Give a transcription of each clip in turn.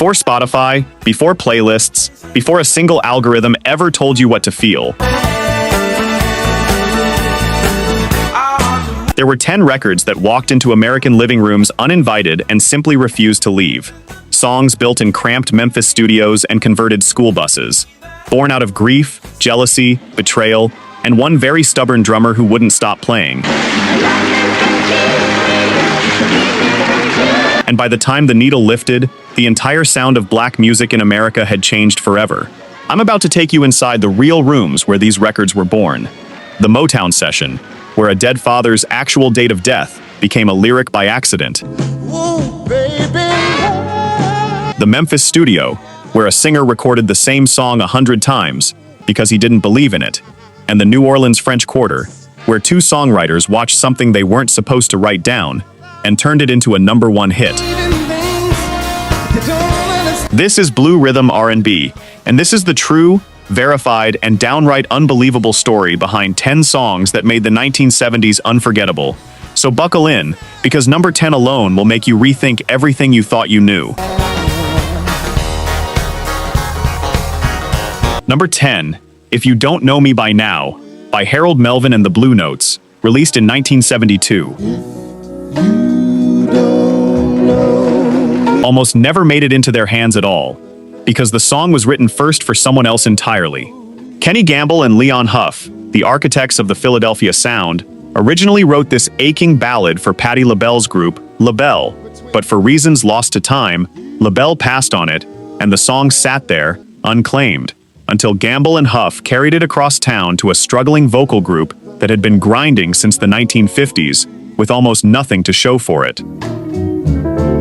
Before Spotify, before playlists, before a single algorithm ever told you what to feel. There were 10 records that walked into American living rooms uninvited and simply refused to leave. Songs built in cramped Memphis studios and converted school buses. Born out of grief, jealousy, betrayal, and one very stubborn drummer who wouldn't stop playing. And by the time the needle lifted, the entire sound of black music in America had changed forever. I'm about to take you inside the real rooms where these records were born. The Motown session, where a dead father's actual date of death became a lyric by accident. Ooh, baby. The Memphis studio, where a singer recorded the same song 100 times because he didn't believe in it. And the New Orleans French Quarter, where two songwriters watched something they weren't supposed to write down and turned it into a #1 hit. This is Blue Rhythm R&B, and this is the true, verified, and downright unbelievable story behind 10 songs that made the 1970s unforgettable. So buckle in, because number 10 alone will make you rethink everything you thought you knew. Number 10, If You Don't Know Me By Now, by Harold Melvin and the Blue Notes, released in 1972. Almost never made it into their hands at all, because the song was written first for someone else entirely. Kenny Gamble and Leon Huff, the architects of the Philadelphia sound, originally wrote this aching ballad for Patti LaBelle's group, LaBelle, but for reasons lost to time, LaBelle passed on it, and the song sat there, unclaimed, until Gamble and Huff carried it across town to a struggling vocal group that had been grinding since the 1950s, with almost nothing to show for it.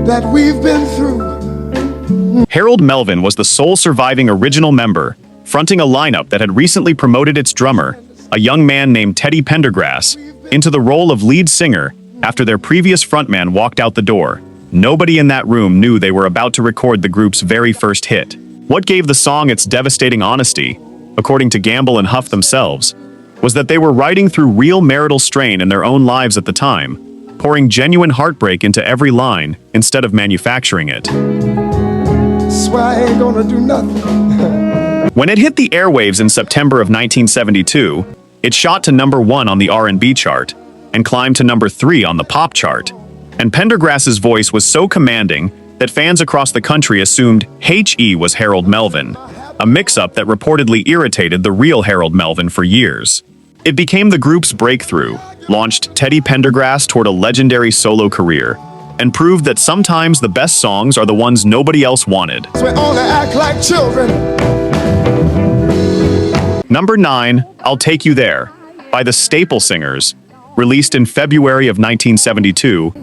That we've been through. Harold Melvin was the sole surviving original member, fronting a lineup that had recently promoted its drummer, a young man named Teddy Pendergrass, into the role of lead singer after their previous frontman walked out the door. Nobody in that room knew they were about to record the group's very first hit. What gave the song its devastating honesty, according to Gamble and Huff themselves, was that they were riding through real marital strain in their own lives at the time, pouring genuine heartbreak into every line instead of manufacturing it. So I ain't gonna do nothing. When it hit the airwaves in September of 1972, it shot to #1 on the R&B chart and climbed to #3 on the pop chart. And Pendergrass's voice was so commanding that fans across the country assumed H.E. was Harold Melvin, a mix-up that reportedly irritated the real Harold Melvin for years. It became the group's breakthrough, launched Teddy Pendergrass toward a legendary solo career, and proved that sometimes the best songs are the ones nobody else wanted. We only act like children. Number 9, I'll Take You There, by the Staple Singers, released in February of 1972,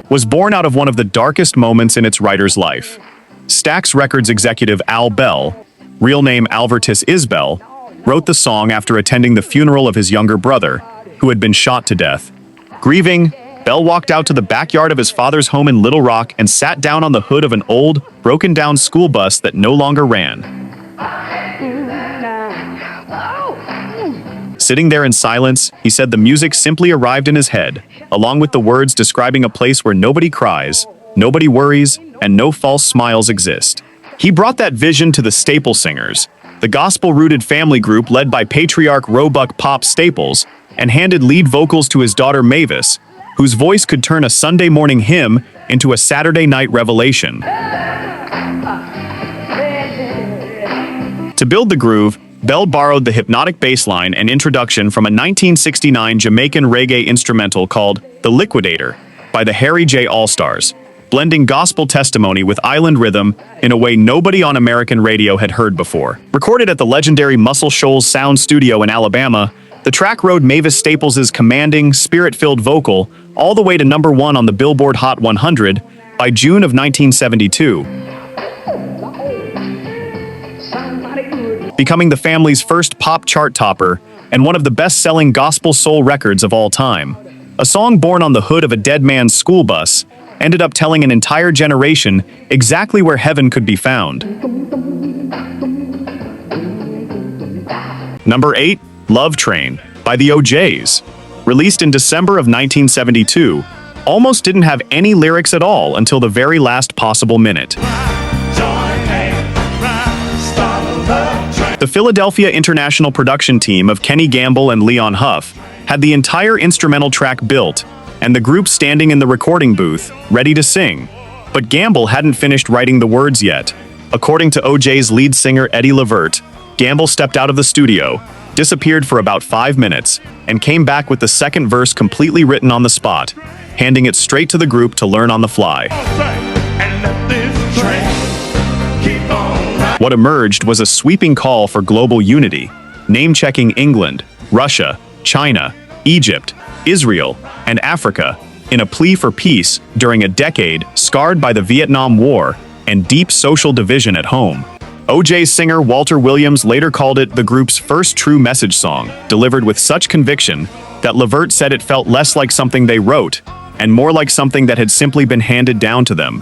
was born out of one of the darkest moments in its writer's life. Stax Records executive Al Bell, real name Alvertus Isbell, wrote the song after attending the funeral of his younger brother, who had been shot to death. Grieving, Bell walked out to the backyard of his father's home in Little Rock and sat down on the hood of an old, broken-down school bus that no longer ran. Sitting there in silence, he said the music simply arrived in his head, along with the words describing a place where nobody cries, nobody worries, and no false smiles exist. He brought that vision to the Staple Singers, the gospel-rooted family group led by patriarch Roebuck Pop Staples, and handed lead vocals to his daughter Mavis, whose voice could turn a Sunday morning hymn into a Saturday night revelation. To build the groove, Bell borrowed the hypnotic bass line and introduction from a 1969 Jamaican reggae instrumental called The Liquidator by the Harry J. All-Stars, blending gospel testimony with island rhythm in a way nobody on American radio had heard before. Recorded at the legendary Muscle Shoals Sound Studio in Alabama, the track rode Mavis Staples' commanding, spirit-filled vocal all the way to #1 on the Billboard Hot 100 by June of 1972. Becoming the family's first pop chart topper and one of the best-selling gospel soul records of all time. A song born on the hood of a dead man's school bus ended up telling an entire generation exactly where heaven could be found. Number 8, Love Train, by the O'Jays. Released in December of 1972, almost didn't have any lyrics at all until the very last possible minute. The Philadelphia International production team of Kenny Gamble and Leon Huff had the entire instrumental track built, and the group standing in the recording booth, ready to sing. But Gamble hadn't finished writing the words yet. According to OJ's lead singer Eddie Levert, Gamble stepped out of the studio, disappeared for about 5 minutes, and came back with the second verse completely written on the spot, handing it straight to the group to learn on the fly. What emerged was a sweeping call for global unity, name-checking England, Russia, China, Egypt, Israel, and Africa in a plea for peace during a decade scarred by the Vietnam War and deep social division at home. OJ's singer Walter Williams later called it the group's first true message song, delivered with such conviction that Levert said it felt less like something they wrote and more like something that had simply been handed down to them.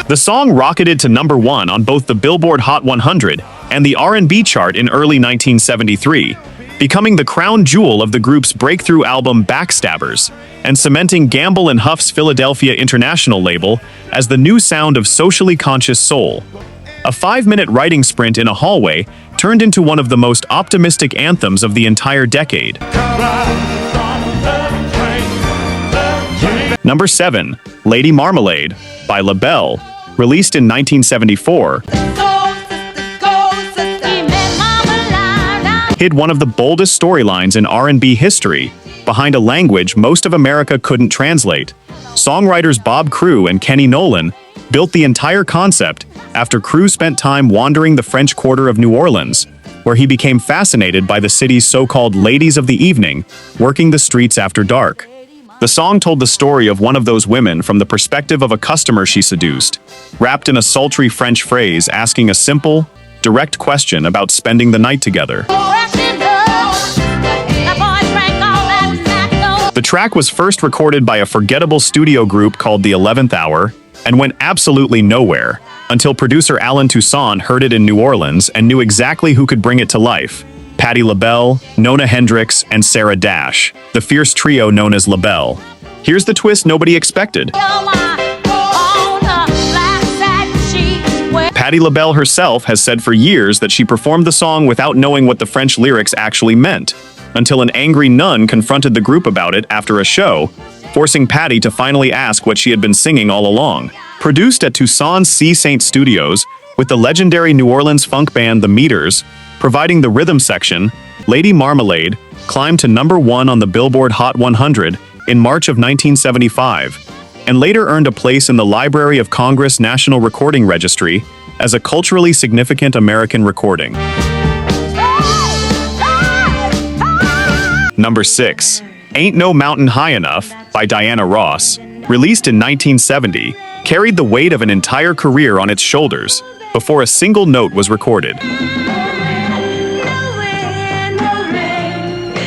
The song rocketed to #1 on both the Billboard Hot 100 and the R&B chart in early 1973, becoming the crown jewel of the group's breakthrough album Backstabbers, and cementing Gamble and Huff's Philadelphia International label as the new sound of socially conscious soul. A 5-minute writing sprint in a hallway turned into one of the most optimistic anthems of the entire decade. Number 7, Lady Marmalade, by LaBelle, released in 1974, hid one of the boldest storylines in R&B history, behind a language most of America couldn't translate. Songwriters Bob Crewe and Kenny Nolan built the entire concept after Crewe spent time wandering the French Quarter of New Orleans, where he became fascinated by the city's so-called ladies of the evening, working the streets after dark. The song told the story of one of those women from the perspective of a customer she seduced, wrapped in a sultry French phrase asking a simple, direct question about spending the night together. The track was first recorded by a forgettable studio group called The 11th Hour and went absolutely nowhere until producer Alan Toussaint heard it in New Orleans and knew exactly who could bring it to life: Patti LaBelle, Nona Hendrix, and Sarah Dash, the fierce trio known as LaBelle. Here's the twist nobody expected. Patti LaBelle herself has said for years that she performed the song without knowing what the French lyrics actually meant, until an angry nun confronted the group about it after a show, forcing Patti to finally ask what she had been singing all along. Produced at Toussaint's C. Saint Studios, with the legendary New Orleans funk band The Meters providing the rhythm section, Lady Marmalade climbed to #1 on the Billboard Hot 100 in March of 1975, and later earned a place in the Library of Congress National Recording Registry as a culturally significant American recording. Number 6, Ain't No Mountain High Enough, by Diana Ross, released in 1970, carried the weight of an entire career on its shoulders before a single note was recorded.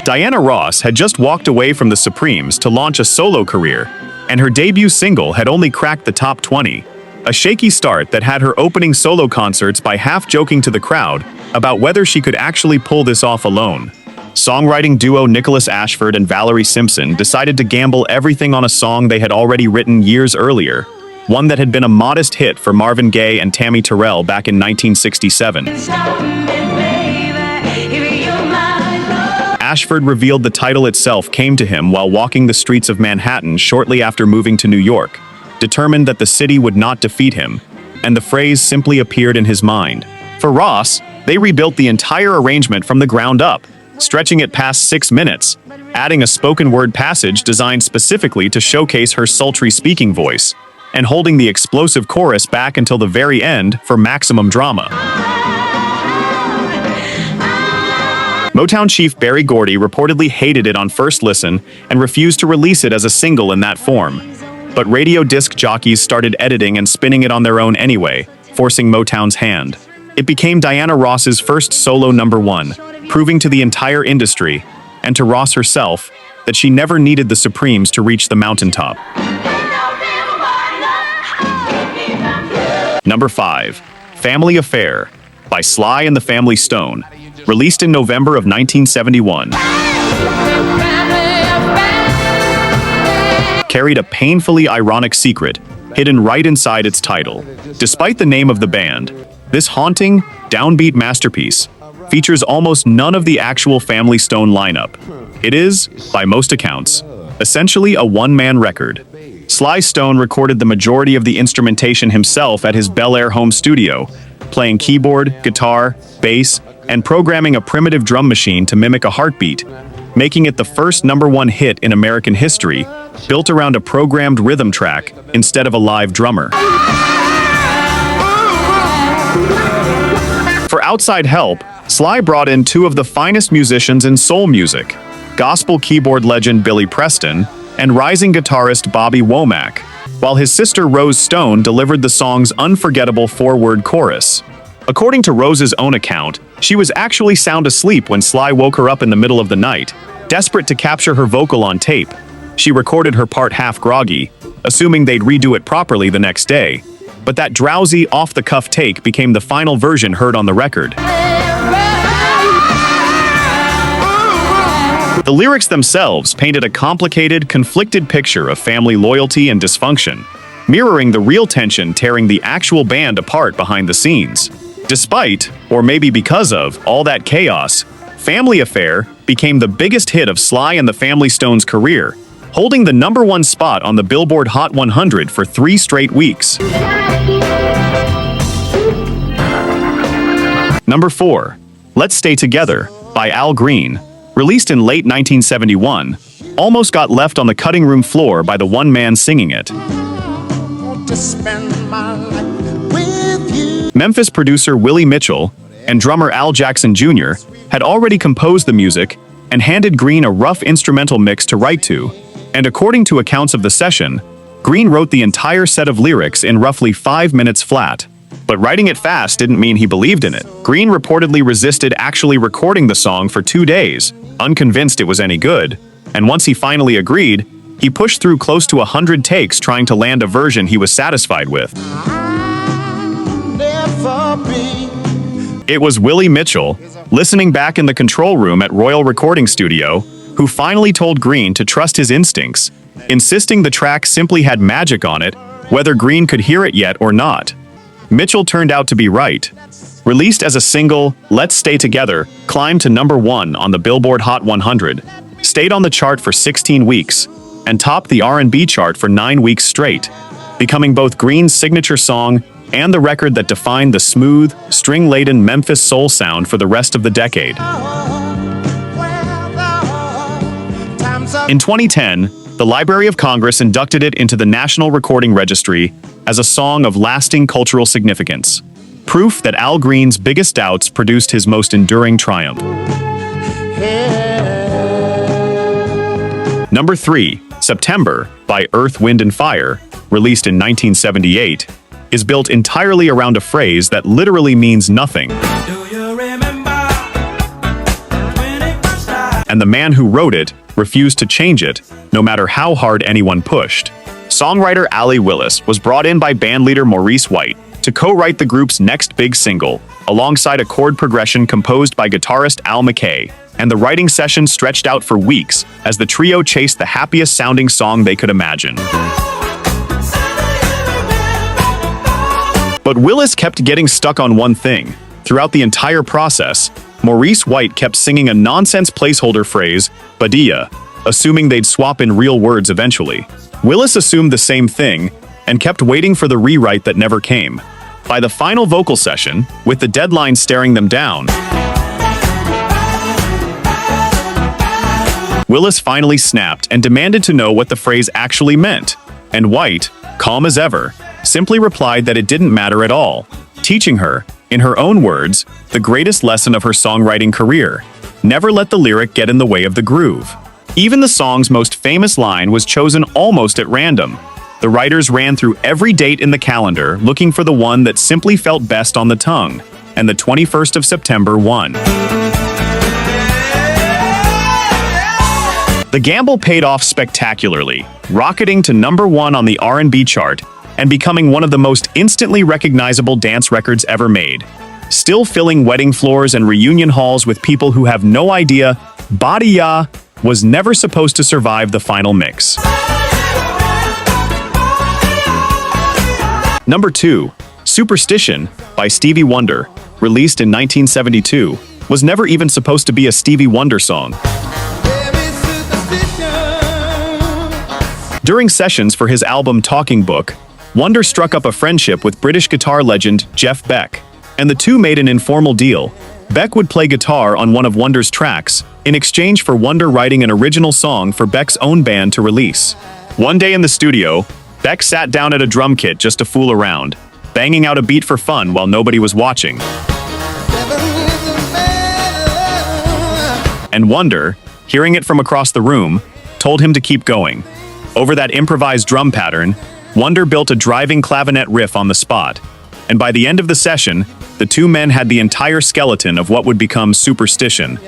Diana Ross had just walked away from the Supremes to launch a solo career, and her debut single had only cracked the top 20, a shaky start that had her opening solo concerts by half-joking to the crowd about whether she could actually pull this off alone. Songwriting duo Nicholas Ashford and Valerie Simpson decided to gamble everything on a song they had already written years earlier, one that had been a modest hit for Marvin Gaye and Tammy Terrell back in 1967. Ashford revealed the title itself came to him while walking the streets of Manhattan shortly after moving to New York, determined that the city would not defeat him, and the phrase simply appeared in his mind. For Ross, they rebuilt the entire arrangement from the ground up, stretching it past 6 minutes, adding a spoken word passage designed specifically to showcase her sultry speaking voice, and holding the explosive chorus back until the very end for maximum drama. Motown chief Berry Gordy reportedly hated it on first listen and refused to release it as a single in that form. But radio disc jockeys started editing and spinning it on their own anyway, forcing Motown's hand. It became Diana Ross's first solo #1, proving to the entire industry, and to Ross herself, that she never needed the Supremes to reach the mountaintop. Number 5, Family Affair, by Sly and the Family Stone, released in November of 1971. carried a painfully ironic secret hidden right inside its title. Despite the name of the band, this haunting, downbeat masterpiece features almost none of the actual Family Stone lineup. It is, by most accounts, essentially a one-man record. Sly Stone recorded the majority of the instrumentation himself at his Bel Air home studio, playing keyboard, guitar, bass, and programming a primitive drum machine to mimic a heartbeat, making it the first #1 hit in American history, built around a programmed rhythm track instead of a live drummer. For outside help, Sly brought in two of the finest musicians in soul music, gospel keyboard legend Billy Preston and rising guitarist Bobby Womack, while his sister Rose Stone delivered the song's unforgettable four-word chorus. According to Rose's own account, she was actually sound asleep when Sly woke her up in the middle of the night, desperate to capture her vocal on tape. She recorded her part half groggy, assuming they'd redo it properly the next day. But that drowsy, off-the-cuff take became the final version heard on the record. The lyrics themselves painted a complicated, conflicted picture of family loyalty and dysfunction, mirroring the real tension tearing the actual band apart behind the scenes. Despite, or maybe because of, all that chaos, Family Affair became the biggest hit of Sly and the Family Stone's career, holding the #1 spot on the Billboard Hot 100 for 3 straight weeks. Number 4. Let's Stay Together by Al Green, released in late 1971, almost got left on the cutting room floor by the one man singing it. Memphis producer Willie Mitchell and drummer Al Jackson Jr. had already composed the music and handed Green a rough instrumental mix to write to, and according to accounts of the session, Green wrote the entire set of lyrics in roughly 5 minutes flat. But writing it fast didn't mean he believed in it. Green reportedly resisted actually recording the song for 2 days, unconvinced it was any good, and once he finally agreed, he pushed through close to 100 takes trying to land a version he was satisfied with. It was Willie Mitchell, listening back in the control room at Royal Recording Studio, who finally told Green to trust his instincts, insisting the track simply had magic on it, whether Green could hear it yet or not. Mitchell turned out to be right. Released as a single, Let's Stay Together climbed to #1 on the Billboard Hot 100, stayed on the chart for 16 weeks, and topped the R&B chart for 9 weeks straight, becoming both Green's signature song and the record that defined the smooth, string-laden Memphis soul sound for the rest of the decade. In 2010, the Library of Congress inducted it into the National Recording Registry as a song of lasting cultural significance, proof that Al Green's biggest doubts produced his most enduring triumph. Number 3, September by Earth, Wind and Fire, released in 1978, is built entirely around a phrase that literally means nothing. And the man who wrote it refused to change it, no matter how hard anyone pushed. Songwriter Allie Willis was brought in by bandleader Maurice White to co-write the group's next big single, alongside a chord progression composed by guitarist Al McKay, and the writing session stretched out for weeks as the trio chased the happiest-sounding song they could imagine. But Willis kept getting stuck on one thing. Throughout the entire process, Maurice White kept singing a nonsense placeholder phrase, Badia, assuming they'd swap in real words eventually. Willis assumed the same thing and kept waiting for the rewrite that never came. By the final vocal session, with the deadline staring them down, Willis finally snapped and demanded to know what the phrase actually meant, and White, calm as ever, simply replied that it didn't matter at all, teaching her, in her own words, the greatest lesson of her songwriting career: never let the lyric get in the way of the groove. Even the song's most famous line was chosen almost at random. The writers ran through every date in the calendar looking for the one that simply felt best on the tongue, and the 21st of September won. The gamble paid off spectacularly, rocketing to #1 on the R&B chart and becoming one of the most instantly recognizable dance records ever made, still filling wedding floors and reunion halls with people who have no idea Badia was never supposed to survive the final mix. Number 2. Superstition by Stevie Wonder, released in 1972, was never even supposed to be a Stevie Wonder song. During sessions for his album Talking Book, Wonder struck up a friendship with British guitar legend Jeff Beck, and the two made an informal deal. Beck would play guitar on one of Wonder's tracks, in exchange for Wonder writing an original song for Beck's own band to release. One day in the studio, Beck sat down at a drum kit just to fool around, banging out a beat for fun while nobody was watching. And Wonder, hearing it from across the room, told him to keep going. Over that improvised drum pattern, Wonder built a driving clavinet riff on the spot, and by the end of the session, the two men had the entire skeleton of what would become Superstition.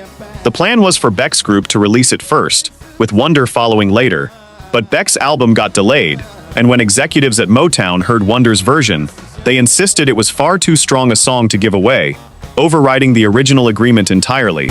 The plan was for Beck's group to release it first, with Wonder following later, but Beck's album got delayed, and when executives at Motown heard Wonder's version, they insisted it was far too strong a song to give away, overriding the original agreement entirely.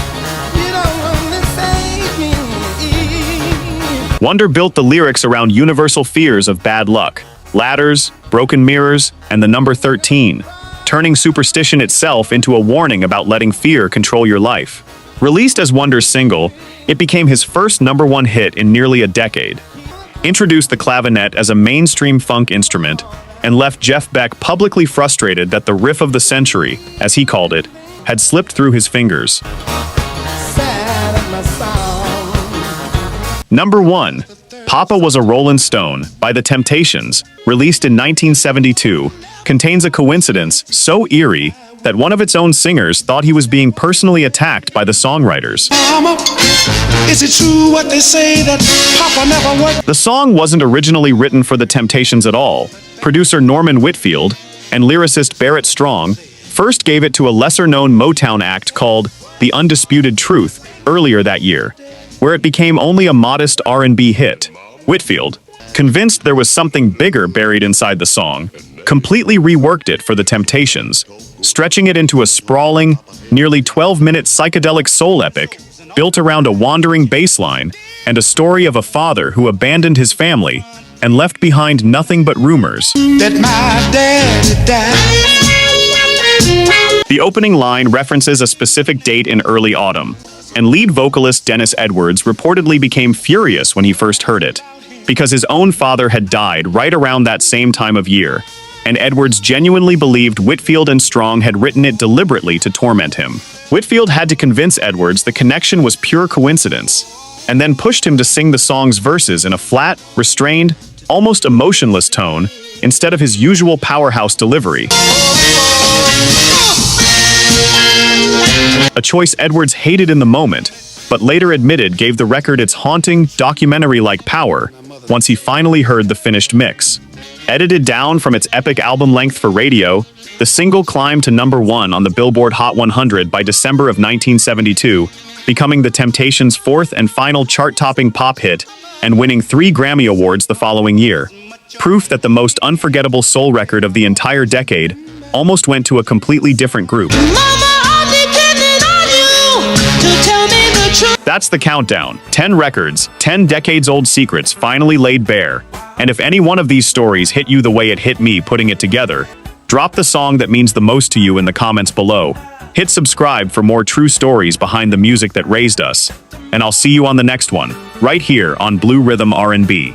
Wonder built the lyrics around universal fears of bad luck, ladders, broken mirrors, and the number 13, turning Superstition itself into a warning about letting fear control your life. Released as Wonder's single, it became his first #1 hit in nearly a decade, introduced the clavinet as a mainstream funk instrument, and left Jeff Beck publicly frustrated that the riff of the century, as he called it, had slipped through his fingers. Number 1. Papa Was a Rollin' Stone by The Temptations, released in 1972, contains a coincidence so eerie that one of its own singers thought he was being personally attacked by the songwriters. Mama, is it true what they say that Papa never worked? The song wasn't originally written for The Temptations at all. Producer Norman Whitfield and lyricist Barrett Strong first gave it to a lesser-known Motown act called The Undisputed Truth earlier that year, where it became only a modest R&B hit. Whitfield, convinced there was something bigger buried inside the song, completely reworked it for The Temptations, stretching it into a sprawling, nearly 12-minute psychedelic soul epic built around a wandering bass line and a story of a father who abandoned his family and left behind nothing but rumors. That my dad died. The opening line references a specific date in early autumn, and lead vocalist Dennis Edwards reportedly became furious when he first heard it, because his own father had died right around that same time of year, and Edwards genuinely believed Whitfield and Strong had written it deliberately to torment him. Whitfield had to convince Edwards the connection was pure coincidence, and then pushed him to sing the song's verses in a flat, restrained, almost emotionless tone, instead of his usual powerhouse delivery. A choice Edwards hated in the moment, but later admitted gave the record its haunting, documentary-like power once he finally heard the finished mix. Edited down from its epic album length for radio, the single climbed to #1 on the Billboard Hot 100 by December of 1972, becoming The Temptations' fourth and final chart-topping pop hit and winning 3 Grammy Awards the following year. Proof that the most unforgettable soul record of the entire decade almost went to a completely different group. That's the countdown. 10 records, 10 decades-old secrets finally laid bare. And if any one of these stories hit you the way it hit me putting it together, drop the song that means the most to you in the comments below. Hit subscribe for more true stories behind the music that raised us. And I'll see you on the next one, right here on Blue Rhythm R&B.